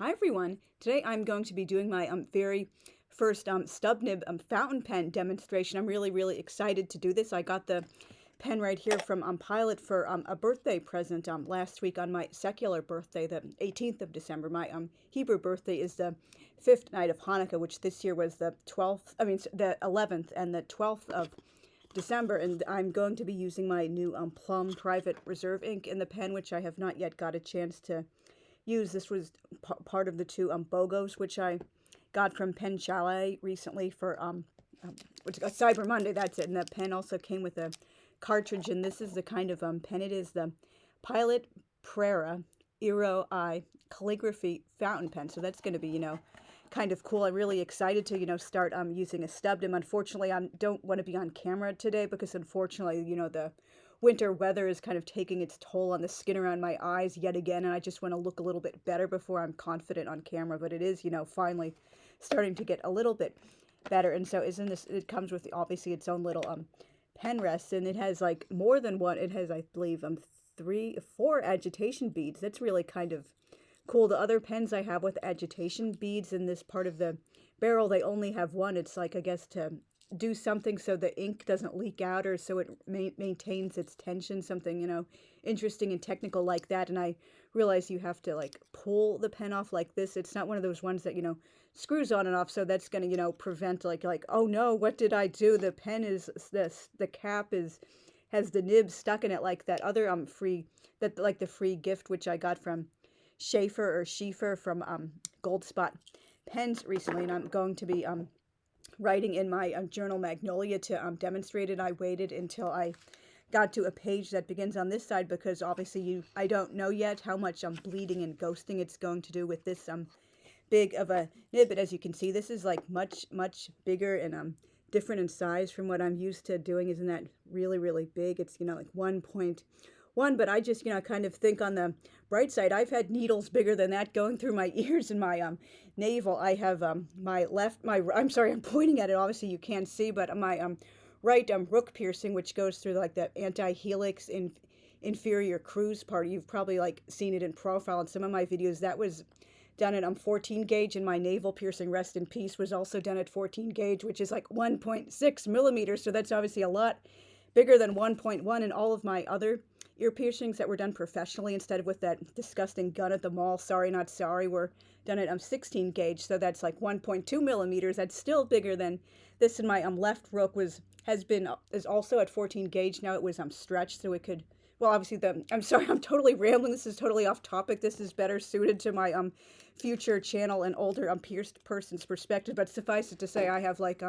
Hi everyone! Today I'm going to be doing my very first stub nib fountain pen demonstration. I'm really excited to do this. I got the pen right here from Pilot for a birthday present last week on my secular birthday, the 18th of December. My Hebrew birthday is the 5th night of Hanukkah, which this year was the 12th, the 11th and the 12th of December, and I'm going to be using my new Plum Private Reserve ink in the pen, which I have not yet got a chance to use. This was part of the two BOGOs, which I got from Pen Chalet recently for which Cyber Monday. That's it. And the pen also came with a cartridge, and this is the kind of pen it is, the Pilot Prera Iro-Ai Calligraphy fountain pen. So that's going to be, kind of cool. I'm really excited to, start using a stub nib. Unfortunately, I don't want to be on camera today because, unfortunately, the winter weather is kind of taking its toll on the skin around my eyes yet again, and I just want to look a little bit better before I'm confident on camera. But it is, finally starting to get a little bit better. And so it comes with obviously its own little pen rest, and it has like more than one. It has, I believe, 4 agitation beads. That's really kind of cool. The other pens I have with agitation beads in this part of the barrel, they only have one. It's like, I guess, to do something so the ink doesn't leak out, or so it maintains its tension, something, interesting and technical like that. And I realize you have to like pull the pen off like this. It's not one of those ones that, screws on and off, so that's going to, prevent like, oh no, what did I do? The pen is this, the cap has the nib stuck in it, like that other the free gift which I got from Schaefer from Gold Spot Pens recently. And I'm going to be writing in my journal Magnolia to demonstrate it. I waited until I got to a page that begins on this side because obviously I don't know yet how much bleeding and ghosting it's going to do with this big of a nib. But as you can see, this is like much bigger and different in size from what I'm used to doing. Isn't that really big? It's like 1.1, but I just kind of think on the bright side. I've had needles bigger than that going through my ears and my navel. I have I'm sorry, I'm pointing at it, obviously you can't see, but my right rook piercing, which goes through like the anti-helix in inferior cruise part. You've probably like seen it in profile in some of my videos. That was done at 14 gauge, and my navel piercing, rest in peace, was also done at 14 gauge, which is like 1.6 millimeters. So that's obviously a lot bigger than 1.1, and all of my other ear piercings that were done professionally instead of with that disgusting gun at the mall, sorry not sorry, were done at 16 gauge, so that's like 1.2 millimeters. That's still bigger than this. And my left rook is also at 14 gauge. Now it was stretched so it could, well, obviously I'm sorry, I'm totally rambling. This is totally off topic. This is better suited to my future channel and older pierced person's perspective. But suffice it to say, I have like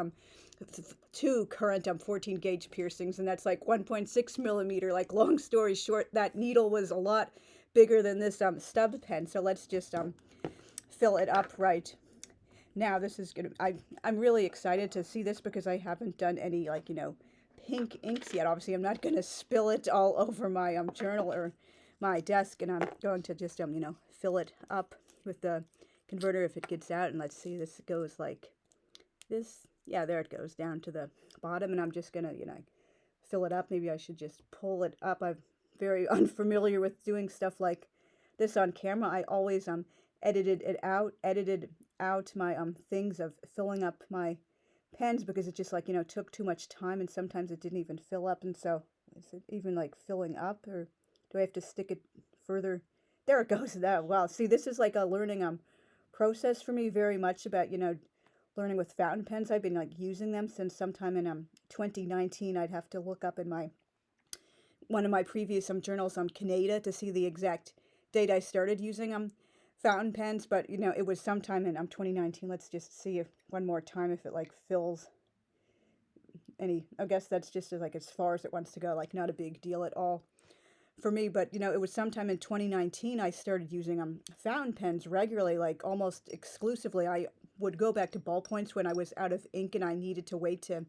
2 current 14 gauge piercings, and that's like 1.6 millimeter. Like, long story short, that needle was a lot bigger than this stub pen. So let's just fill it up right now. This is gonna, I'm really excited to see this because I haven't done any like, pink inks yet. Obviously I'm not going to spill it all over my journal or my desk, and I'm going to just fill it up with the converter if it gets out. And let's see, this goes like this. Yeah, there it goes down to the bottom, and I'm just gonna fill it up. Maybe I should just pull it up. I'm very unfamiliar with doing stuff like this on camera. I always edited out my things of filling up my pens because it just like took too much time, and sometimes it didn't even fill up. And so, is it even like filling up, or do I have to stick it further? There it goes. That, wow, see, this is like a learning process for me, very much about learning with fountain pens. I've been like using them since sometime in 2019. I'd have to look up in one of my previous journals Canada to see the exact date I started using fountain pens, but it was sometime in 2019. Let's just see if one more time if it like fills any. I guess that's just like as far as it wants to go, like not a big deal at all for me. But it was sometime in 2019 I started using fountain pens regularly, like almost exclusively. I would go back to ballpoints when I was out of ink and I needed to wait to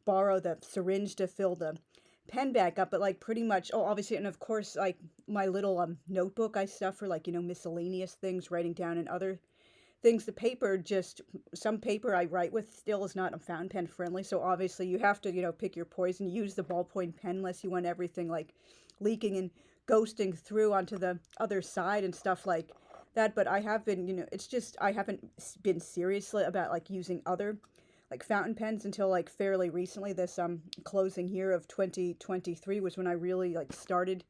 borrow the syringe to fill the pen back up. But like pretty much, oh, obviously, and of course, like my little notebook I stuff for like miscellaneous things, writing down, and other things. The paper, just some paper I write with still is not fountain pen friendly, so obviously you have to pick your poison. Use the ballpoint pen unless you want everything like leaking and ghosting through onto the other side and stuff like that, but I have been, it's just I haven't been serious about like using other like fountain pens until like fairly recently. This closing year of 2023 was when I really like started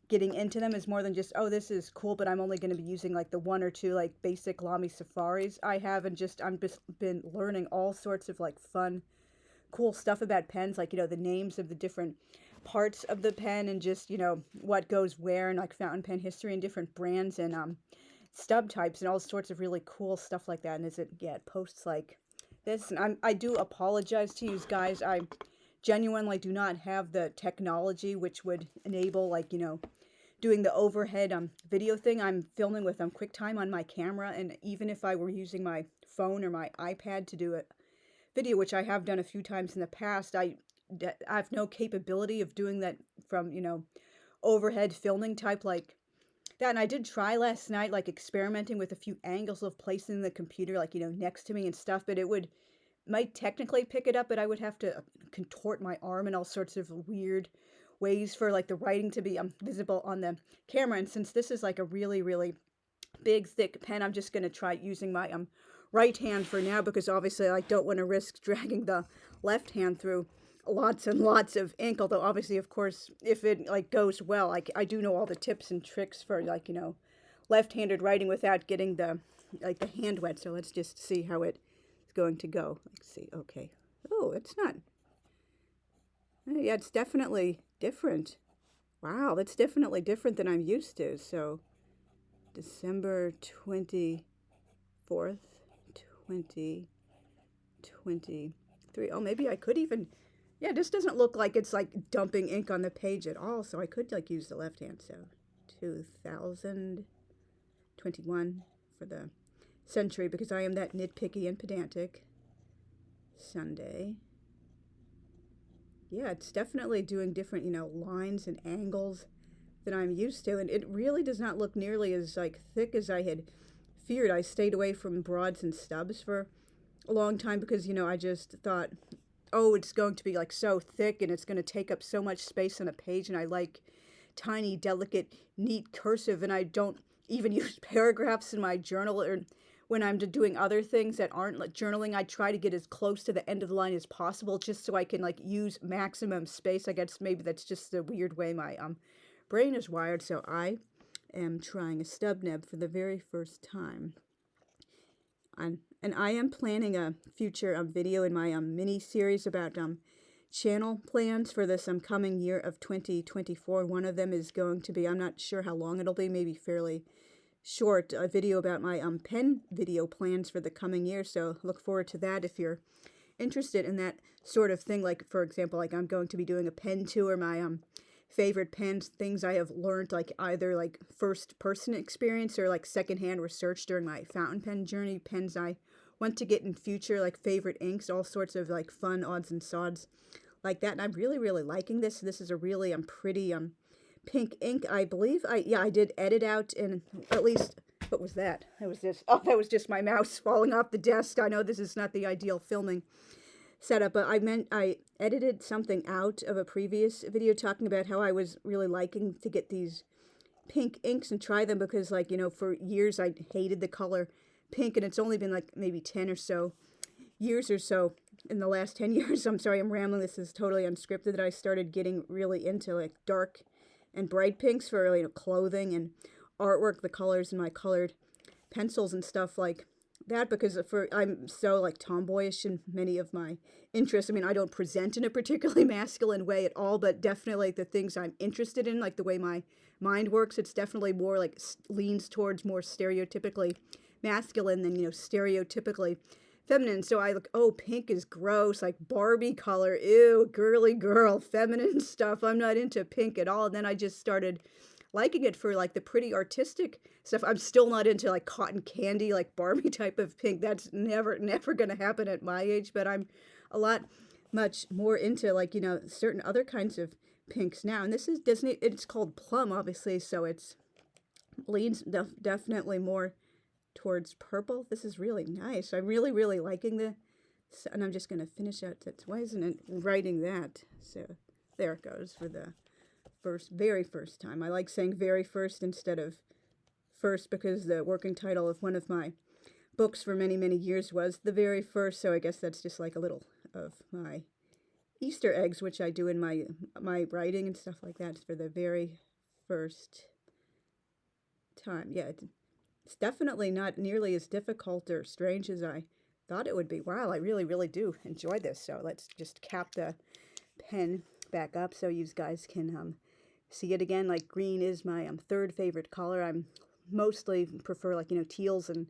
getting into them, as more than just, oh, this is cool, but I'm only going to be using like the one or two like basic Lamy Safaris I have, and just I'm just been learning all sorts of like fun, cool stuff about pens, like the names of the different parts of the pen, and just what goes where, and like fountain pen history and different brands and stub types and all sorts of really cool stuff like that. And it posts like this, and I do apologize to you guys. I genuinely do not have the technology which would enable like doing the overhead video thing. I'm filming with QuickTime on my camera, and even if I were using my phone or my iPad to do a video, which I have done a few times in the past, I have no capability of doing that from overhead filming type like that. And I did try last night, like experimenting with a few angles of placing the computer like next to me and stuff, but it might technically pick it up, but I would have to contort my arm in all sorts of weird ways for like the writing to be visible on the camera. And since this is like a really, really big, thick pen, I'm just going to try using my right hand for now, because obviously I don't want to risk dragging the left hand through lots and lots of ink. Although obviously, of course, if it like goes well, like I do know all the tips and tricks for like left-handed writing without getting the hand wet. So let's just see how it's going to go. Let's see. Okay. Oh, it's not. Yeah, it's definitely different. Wow, that's definitely different than I'm used to. So December 24th, 2023. Oh, maybe I could even, yeah, this doesn't look like it's like dumping ink on the page at all. So I could like use the left hand. So 2021 for the century, because I am that nitpicky and pedantic. Sunday. Yeah, it's definitely doing different, lines and angles than I'm used to. And it really does not look nearly as like thick as I had feared. I stayed away from broads and stubs for a long time because, I just thought, oh, it's going to be like so thick and it's going to take up so much space on a page. And I like tiny, delicate, neat cursive, and I don't even use paragraphs in my journal, or when I'm doing other things that aren't like journaling, I try to get as close to the end of the line as possible, just so I can like use maximum space. I guess maybe that's just the weird way my brain is wired. So I am trying a stub nib for the very first time. And I am planning a future video in my mini series about channel plans for this coming year of 2024. One of them is going to be, I'm not sure how long it'll be, maybe fairly short, a video about my pen video plans for the coming year. So look forward to that if you're interested in that sort of thing. Like, for example, like I'm going to be doing a pen tour, my favorite pens, things I have learned, like either like first person experience or like secondhand research during my fountain pen journey, pens I want to get in future, like favorite inks, all sorts of like fun odds and sods like that. And I'm really, really liking this. This is a really pretty pink ink. I believe I did edit out, in at least, what was that? That was just my mouse falling off the desk. I know this is not the ideal filming setup, but I edited something out of a previous video talking about how I was really liking to get these pink inks and try them, because like, for years I hated the color pink, and it's only been like maybe 10 or so years or so in the last 10 years. I'm sorry, I'm rambling. This is totally unscripted, that I started getting really into like dark and bright pinks for clothing and artwork, the colors in my colored pencils and stuff like that, because I'm so like tomboyish in many of my interests. I mean, I don't present in a particularly masculine way at all, but definitely like the things I'm interested in, like the way my mind works, it's definitely more like leans towards more stereotypically masculine than stereotypically feminine. So I look, oh, pink is gross, like Barbie color, ew, girly girl, feminine stuff. I'm not into pink at all. And then I just started liking it for like the pretty artistic stuff. I'm still not into like cotton candy, like Barbie type of pink. That's never going to happen at my age. But I'm much more into like, certain other kinds of pinks now. And this is Disney. It's called Plum, obviously. So it's leans definitely more towards purple. This is really nice. I'm really, really liking this. And I'm just going to finish out that. Why isn't it writing that? So there it goes for the very first time. I like saying very first instead of first because the working title of one of my books for many, many years was The Very First, so I guess that's just like a little of my Easter eggs, which I do in my writing and stuff like that, for the very first time. Yeah, it's definitely not nearly as difficult or strange as I thought it would be. Wow, I really, really do enjoy this. So let's just cap the pen back up so you guys can see it again. Like, green is my third favorite color. I'm mostly prefer, like, teals and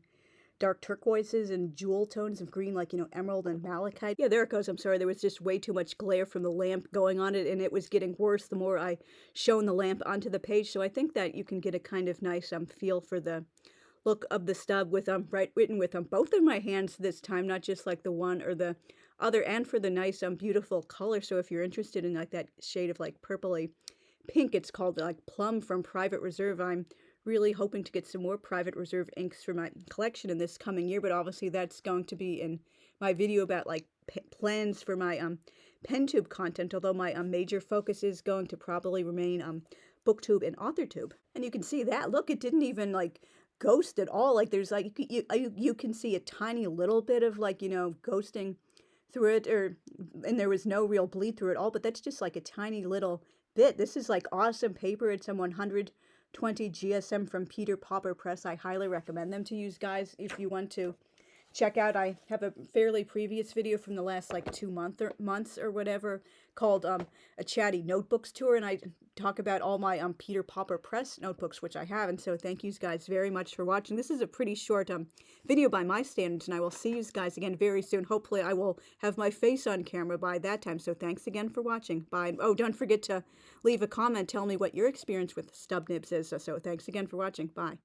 dark turquoises and jewel tones of green, like, emerald and malachite. Yeah, there it goes. I'm sorry, there was just way too much glare from the lamp going on it, and it was getting worse the more I shone the lamp onto the page. So I think that you can get a kind of nice feel for the look of the stub with written with both of my hands this time, not just like the one or the other, and for the nice beautiful color. So if you're interested in like that shade of like purpley pink, it's called like Plum from Private Reserve. I'm really hoping to get some more Private Reserve inks for my collection in this coming year, but obviously that's going to be in my video about like plans for my pen tube content, although my major focus is going to probably remain booktube and authortube. And you can see that, look, it didn't even like ghost at all. Like, there's like you can see a tiny little bit of like ghosting through it, and there was no real bleed through it all, but that's just like a tiny little bit. This is like awesome paper. It's 120 GSM from Peter Pauper Press. I highly recommend them to you guys if you want to check out. I have a fairly previous video from the last like 2 months or whatever called a chatty notebooks tour, and I talk about all my Peter Pauper Press notebooks, which I have. And so thank you guys very much for watching. This is a pretty short video by my standards, and I will see you guys again very soon. Hopefully I will have my face on camera by that time. So thanks again for watching. Bye. Oh, don't forget to leave a comment, tell me what your experience with stub nibs is. So thanks again for watching. Bye.